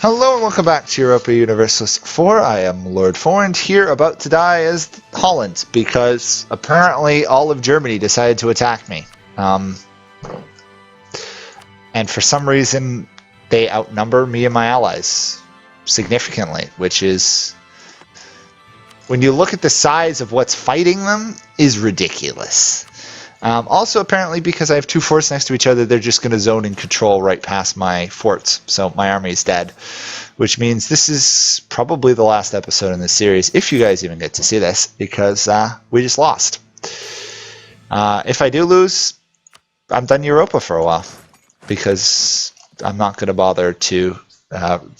Hello and welcome back to Europa Universalis 4. I am Lord Forwind, here about to die as Holland, because apparently all of Germany decided to attack me. And for some reason, they outnumber me and my allies significantly, which is, when you look at the size of what's fighting them, is ridiculous. Also, apparently, because I have two forts next to each other, they're just going to zone and control right past my forts. So my army is dead, which means this is probably the last episode in this series, if you guys even get to see this, because we just lost. If I do lose, I'm done Europa for a while, because I'm not going to bother to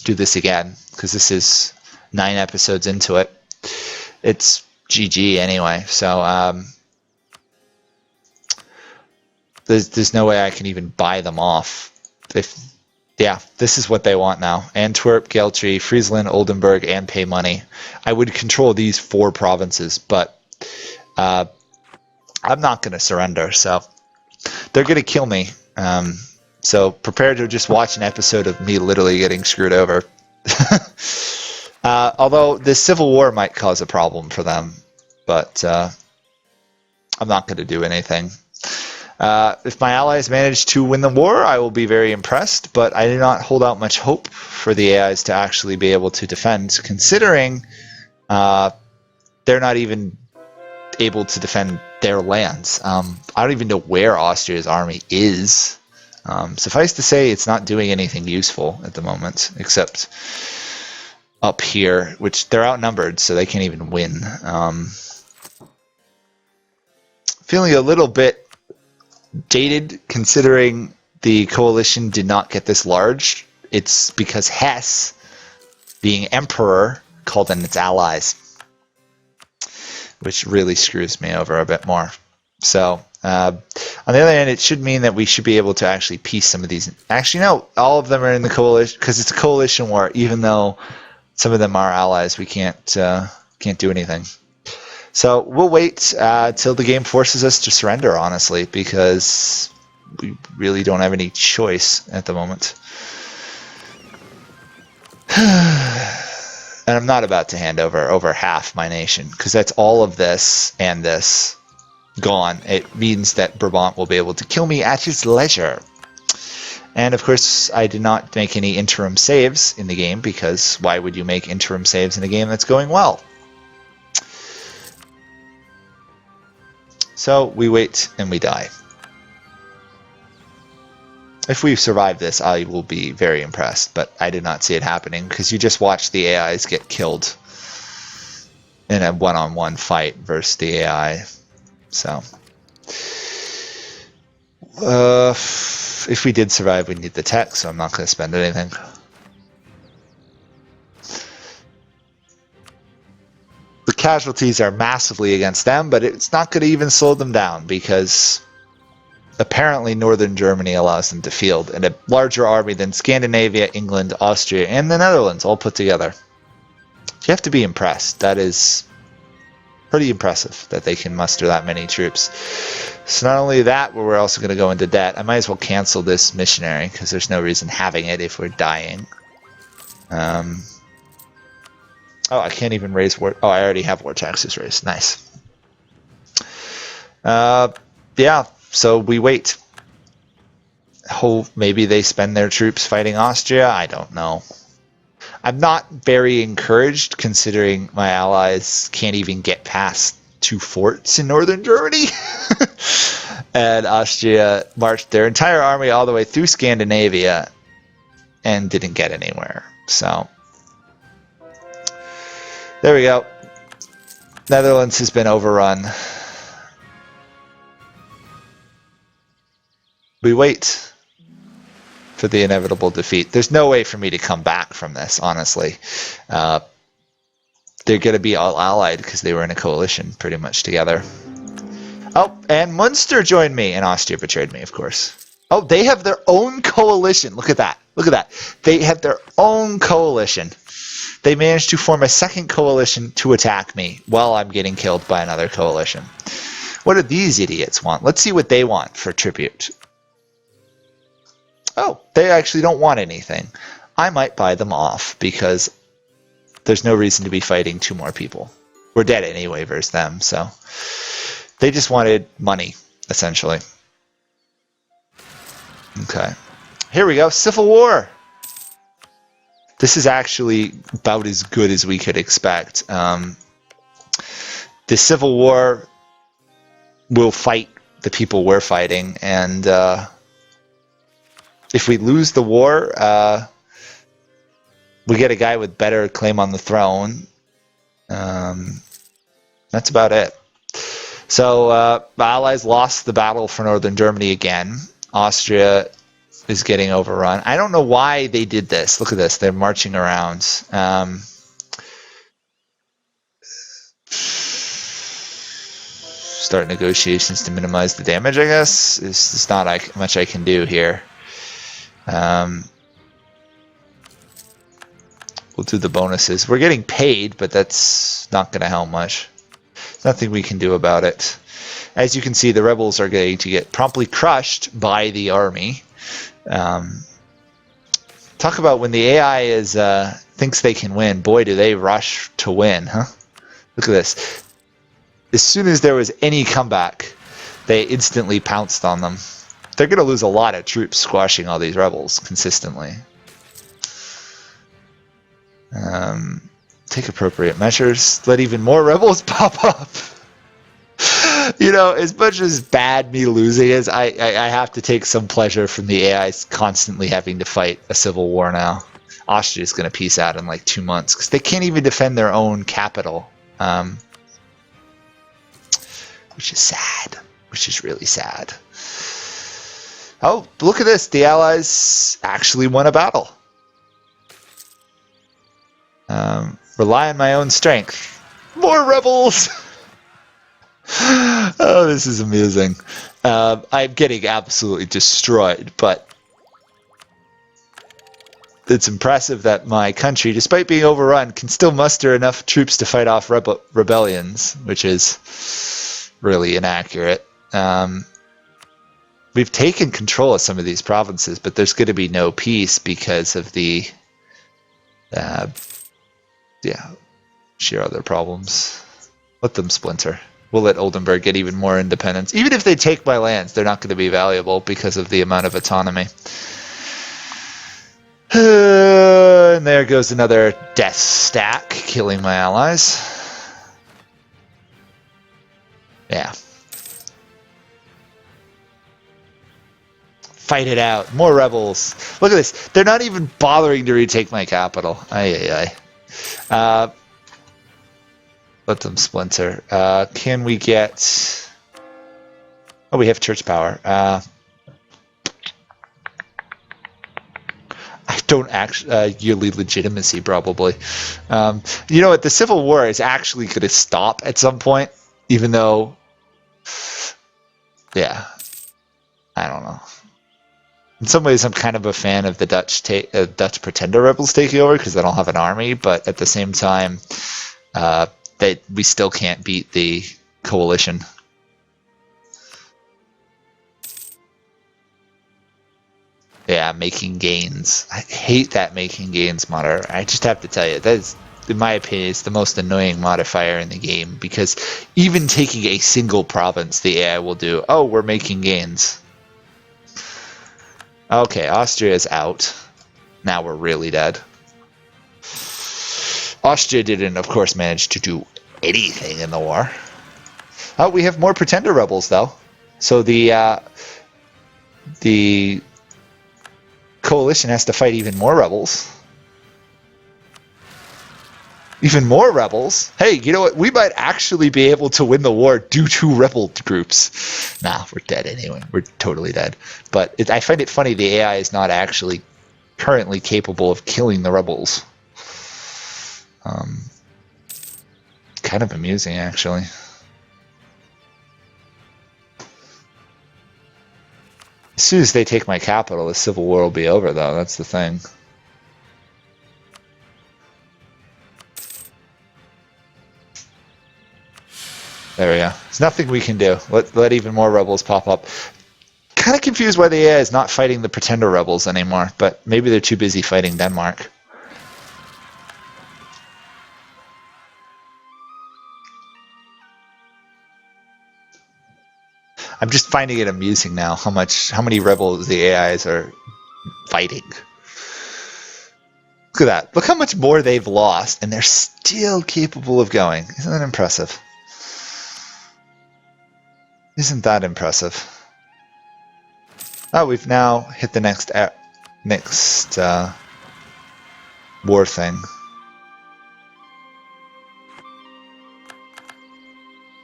do this again, because this is 9 episodes into it. It's GG anyway, so... There's no way I can even buy them off. Yeah, this is what they want now. Antwerp, Geltree, Friesland, Oldenburg, and pay money. I would control these 4 provinces, but I'm not going to surrender, so they're going to kill me. So prepare to just watch an episode of me literally getting screwed over. Although the Civil War might cause a problem for them, but I'm not going to do anything. If my allies manage to win the war, I will be very impressed, but I do not hold out much hope for the AIs to actually be able to defend, considering they're not even able to defend their lands. I don't even know where Austria's army is. Suffice to say, it's not doing anything useful at the moment, except up here, which they're outnumbered, so they can't even win. Feeling a little bit dated, considering the coalition did not get this large. It's because Hesse, being emperor, called in its allies, which really screws me over a bit more. So on the other hand, it should mean that we should be able to actually piece some of these. Actually, no, all of them are in the coalition, because it's a coalition war. Even though some of them are allies, we can't do anything. So we'll wait till the game forces us to surrender, honestly, because we really don't have any choice at the moment. And I'm not about to hand over half my nation, because that's all of this and this gone. It means that Brabant will be able to kill me at his leisure. And of course, I did not make any interim saves in the game, because why would you make interim saves in a game that's going well? So we wait and we die. If we survive this, I will be very impressed, but I did not see it happening, because you just watch the AIs get killed in a one-on-one fight versus the AI. So if we did survive, we'd need the tech, so I'm not going to spend anything. The casualties are massively against them, but it's not going to even slow them down, because apparently northern Germany allows them to field, and a larger army than Scandinavia, England, Austria, and the Netherlands all put together. You have to be impressed. That is pretty impressive that they can muster that many troops. So not only that, but we're also going to go into debt. I might as well cancel this missionary, because there's no reason having it if we're dying. Oh, I can't even raise war. Oh, I already have war taxes raised. Nice. Yeah, so we wait. Hope maybe they spend their troops fighting Austria. I don't know. I'm not very encouraged, considering my allies can't even get past 2 forts in northern Germany. And Austria marched their entire army all the way through Scandinavia and didn't get anywhere. So there we go. Netherlands has been overrun. We wait for the inevitable defeat. There's no way for me to come back from this, honestly. They're going to be all allied, because they were in a coalition pretty much together. Oh, and Munster joined me, and Austria betrayed me, of course. Oh, they have their own coalition. Look at that. Look at that. They have their own coalition. They managed to form a second coalition to attack me while I'm getting killed by another coalition. What do these idiots want? Let's see what they want for tribute. Oh, they actually don't want anything. I might buy them off because there's no reason to be fighting 2 more people. We're dead anyway versus them, so they just wanted money, essentially. Okay. Here we go, Civil War! This is actually about as good as we could expect. The Civil War will fight the people we're fighting, and if we lose the war, we get a guy with better claim on the throne. That's about it. So the Allies lost the battle for northern Germany again. Austria is getting overrun. I don't know why they did this. Look at this. They're marching around. Start negotiations to minimize the damage, I guess. There's not much I can do here. We'll do the bonuses. We're getting paid, but that's not going to help much. There's nothing we can do about it. As you can see, the rebels are going to get promptly crushed by the army. Talk about when the AI thinks they can win. Boy, do they rush to win, huh? Look at this. As soon as there was any comeback, they instantly pounced on them. They're going to lose a lot of troops squashing all these rebels consistently. Take appropriate measures. Let even more rebels pop up. You know, as much as bad me losing is, I have to take some pleasure from the AIs constantly having to fight a civil war now. Austria's going to peace out in like 2 months because they can't even defend their own capital. Which is sad. Which is really sad. Oh, look at this. The Allies actually won a battle. Rely on my own strength. More rebels! Oh, this is amusing. I'm getting absolutely destroyed, but it's impressive that my country, despite being overrun, can still muster enough troops to fight off rebellions, which is really inaccurate. We've taken control of some of these provinces, but there's going to be no peace because of the sheer other problems. Let them splinter. We'll let Oldenburg get even more independence. Even if they take my lands, they're not going to be valuable because of the amount of autonomy. And there goes another death stack, killing my allies. Yeah. Fight it out. More rebels. Look at this. They're not even bothering to retake my capital. Let them splinter. Can we get... Oh, we have church power. I don't actually... yearly legitimacy, probably. You know what? The Civil War is actually going to stop at some point, even though... Yeah. I don't know. In some ways, I'm kind of a fan of the Dutch pretender rebels taking over because they don't have an army, but at the same time... we still can't beat the coalition. Yeah, making gains. I hate that making gains mod. I just have to tell you, that is, in my opinion, it's the most annoying modifier in the game because even taking a single province, the AI will do, oh, we're making gains. Okay, Austria is out. Now we're really dead. Austria didn't, of course, manage to do anything in the war. Oh, we have more pretender rebels, though. So the coalition has to fight even more rebels. Even more rebels? Hey, you know what? We might actually be able to win the war due to rebel groups. Nah, we're dead anyway. We're totally dead. But I find it funny the AI is not actually currently capable of killing the rebels. Kind of amusing, actually. As soon as they take my capital, the Civil War will be over, though. That's the thing. There we go. There's nothing we can do. Let even more rebels pop up. kind of confused why the AI is not fighting the pretender rebels anymore, but maybe they're too busy fighting Denmark. I'm just finding it amusing now how many rebels the AIs are fighting. Look at that. Look how much more they've lost, and they're still capable of going. Isn't that impressive? Isn't that impressive? Oh, we've now hit the next war thing.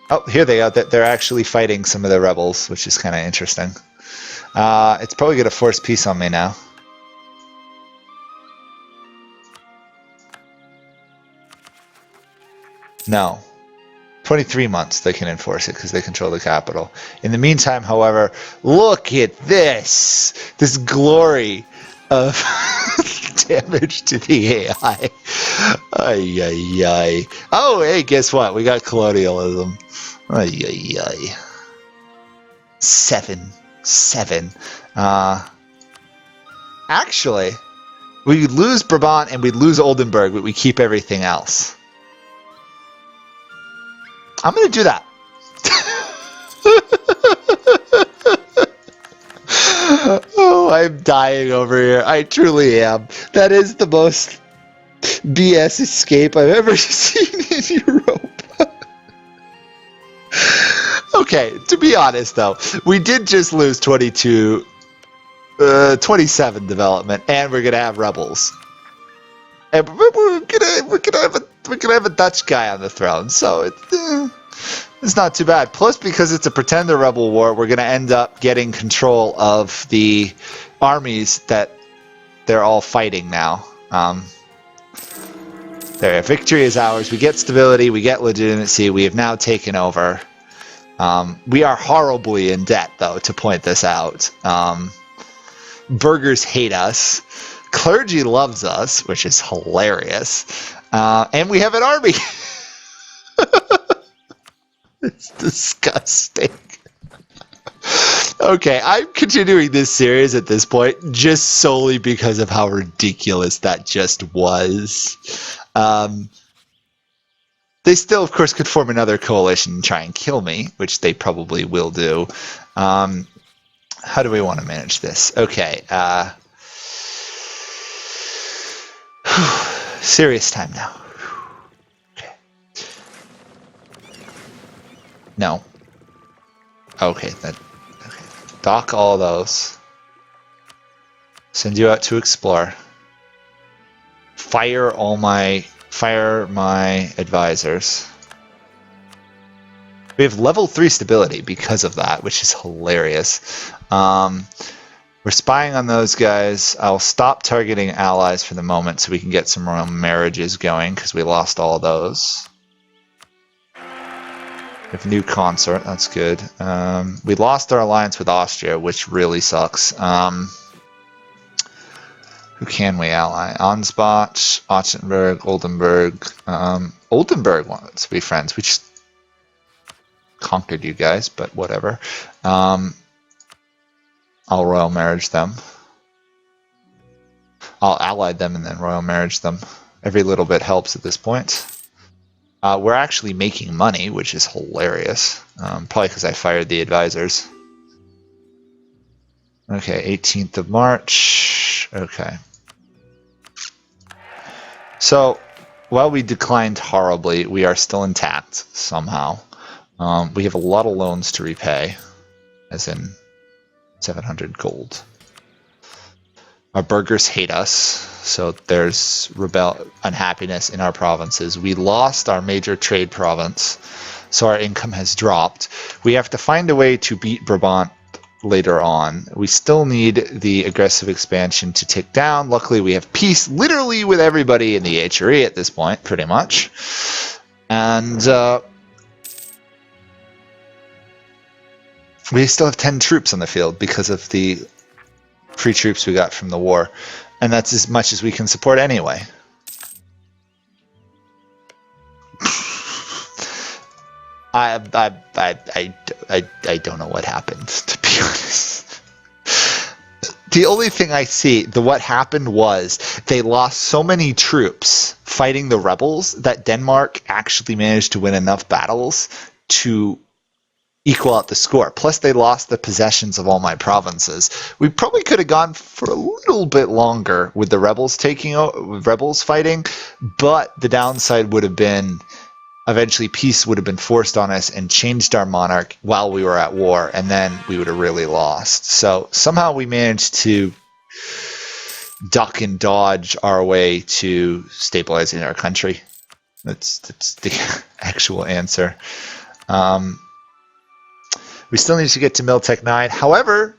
Oh, here they are. They're actually fighting some of the rebels, which is kind of interesting. It's probably going to force peace on me now. No. 23 months they can enforce it because they control the capital. In the meantime, however, look at this! This glory of damage to the AI. Ay, ay, ay. Oh, hey, guess what? We got colonialism. Ay, ay, ay. 7. Actually, we lose Brabant and we lose Oldenburg, but we keep everything else. I'm going to do that. Oh, I'm dying over here. I truly am. That is the most BS escape I've ever seen in Europe. Okay, to be honest though, we did just lose 27 development, and we're gonna have rebels, and we're gonna have a Dutch guy on the throne, so it's not too bad. Plus, because it's a pretender rebel war, we're gonna end up getting control of the armies that they're all fighting now. There, victory is ours. We get stability. We get legitimacy. We have now taken over. We are horribly in debt, though, to point this out. Burghers hate us. Clergy loves us, which is hilarious. And we have an army. It's disgusting. Okay, I'm continuing this series at this point just solely because of how ridiculous that just was. They still, of course, could form another coalition and try and kill me, which they probably will do. How do we want to manage this? Okay. Serious time now. Okay. No. Okay. Okay. Dock all those. Send you out to explore. Fire my advisors. We have level 3 stability because of that, which is hilarious. We're spying on those guys. I'll stop targeting allies for the moment so we can get some royal marriages going because we lost all of those. We have a new consort. That's good. We lost our alliance with Austria, which really sucks. Who can we ally? Ansbach, Ottenberg, Oldenburg. Oldenburg wants to be friends. We just conquered you guys, but whatever. I'll royal marriage them. I'll ally them and then royal marriage them. Every little bit helps at this point. We're actually making money, which is hilarious. Probably because I fired the advisors. Okay, 18th of March. Okay. So, while we declined horribly, we are still intact somehow. We have a lot of loans to repay, as in 700 gold. Our burghers hate us, so there's unhappiness in our provinces. We lost our major trade province, so our income has dropped. We have to find a way to beat Brabant later on. We still need the aggressive expansion to tick down. Luckily, we have peace literally with everybody in the HRE at this point, pretty much. And we still have 10 troops on the field because of the free troops we got from the war. And that's as much as we can support anyway. I don't know what happened, to be honest. The only thing I see, what happened was they lost so many troops fighting the rebels that Denmark actually managed to win enough battles to equal out the score. Plus, they lost the possessions of all my provinces. We probably could have gone for a little bit longer with the rebels fighting, but the downside would have been eventually peace would have been forced on us and changed our monarch while we were at war, and then we would have really lost. So somehow we managed to duck and dodge our way to stabilizing our country. That's the actual answer. We still need to get to Miltech 9. However,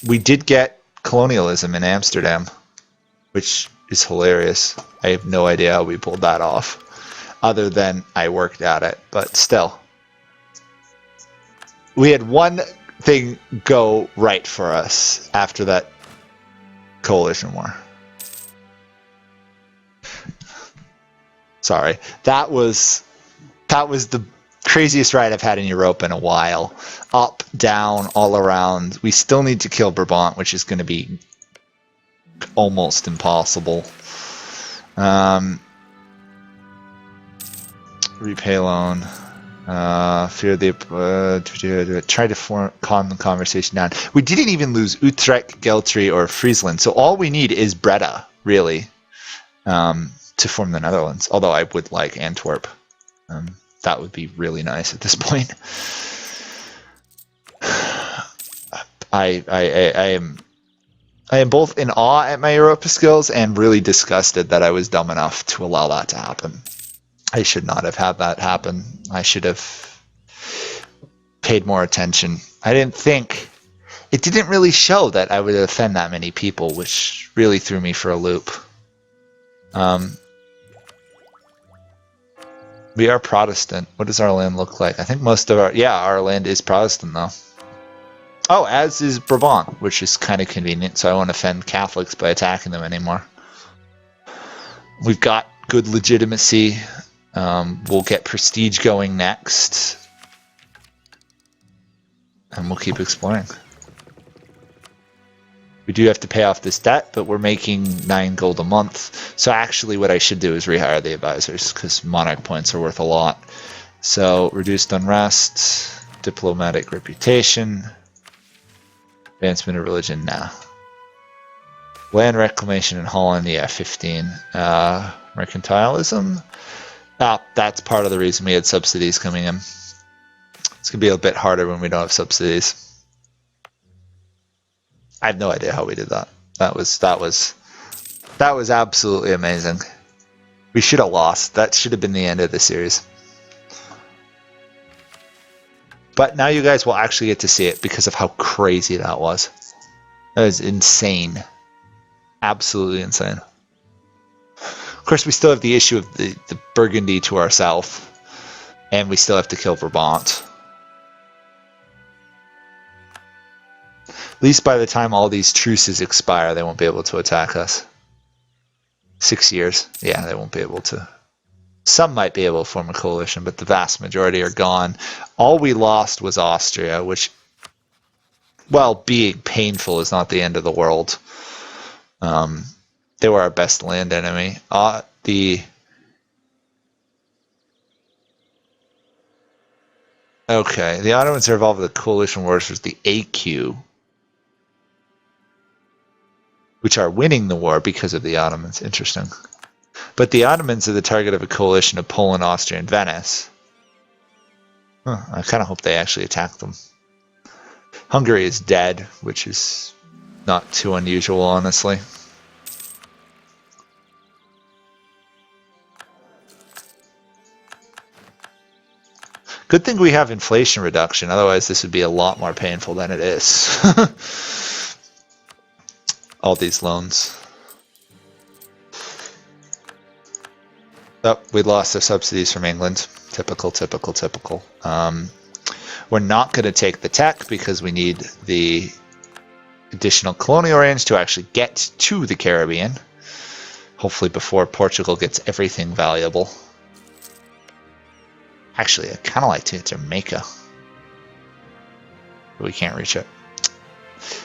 we did get colonialism in Amsterdam, which is hilarious. I have no idea how we pulled that off, other than I worked at it. But still, we had one thing go right for us after that coalition war. Sorry, that was the craziest ride I've had in Europe in a while. Up, down, all around. We still need to kill Brabant, which is going to be almost impossible. Repay loan. Fear the try to calm the conversation down. We didn't even lose Utrecht, Geltree, or Friesland, so all we need is Breda, really, to form the Netherlands. Although I would like Antwerp. That would be really nice at this point. I am both in awe at my Europa skills and really disgusted that I was dumb enough to allow that to happen. I should not have had that happen. I should have paid more attention. I didn't think... It didn't really show that I would offend that many people, which really threw me for a loop. We are Protestant. What does our land look like? I think most of our... Yeah, our land is Protestant, though. Oh, as is Brabant, which is kind of convenient, so I won't offend Catholics by attacking them anymore. We've got good legitimacy. We'll get prestige going next. And we'll keep exploring. We do have to pay off this debt, but we're making 9 gold a month. So actually what I should do is rehire the advisors, because monarch points are worth a lot. So reduced unrest, diplomatic reputation, advancement of religion, nah. Land reclamation in Holland, yeah, 15. Mercantilism, that's part of the reason we had subsidies coming in. It's going to be a bit harder when we don't have subsidies. I have no idea how we did that. That was absolutely amazing. We should have lost. That should have been the end of the series. But now you guys will actually get to see it because of how crazy that was. That was insane. Absolutely insane. Of course, we still have the issue of the Burgundy to our south. And we still have to kill Brabant. At least by the time all these truces expire, they won't be able to attack us. 6 years. Yeah, they won't be able to. Some might be able to form a coalition, but the vast majority are gone. All we lost was Austria, which, well, being painful is not the end of the world. They were our best land enemy. Okay, the Ottomans are involved with the coalition wars with the AQ, which are winning the war because of the Ottomans. Interesting. But the Ottomans are the target of a coalition of Poland, Austria, and Venice. Huh, I kind of hope they actually attack them. Hungary is dead, which is not too unusual, honestly. Good thing we have inflation reduction, otherwise this would be a lot more painful than it is. All these loans. Oh, we lost our subsidies from England. Typical, typical, typical. We're not going to take the tech because we need the additional colonial range to actually get to the Caribbean. Hopefully before Portugal gets everything valuable. Actually, I'd kind of like to Jamaica. But we can't reach it.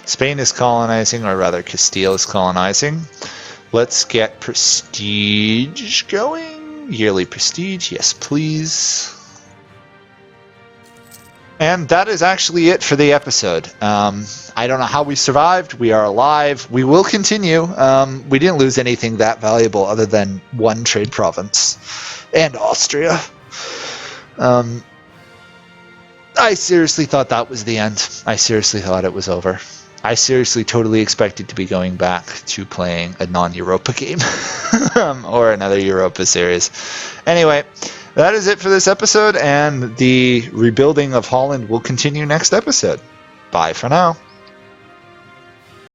Spain is colonizing, or rather Castile is colonizing. Let's get prestige going. Yearly prestige, yes please. And that is actually it for the episode. I don't know how we survived. We are alive. We will continue. We didn't lose anything that valuable other than one trade province and Austria. I seriously thought that was the end. I seriously thought it was over. I seriously totally expected to be going back to playing a non-Europa game or another Europa series. Anyway, that is it for this episode, and the rebuilding of Holland will continue next episode. Bye for now.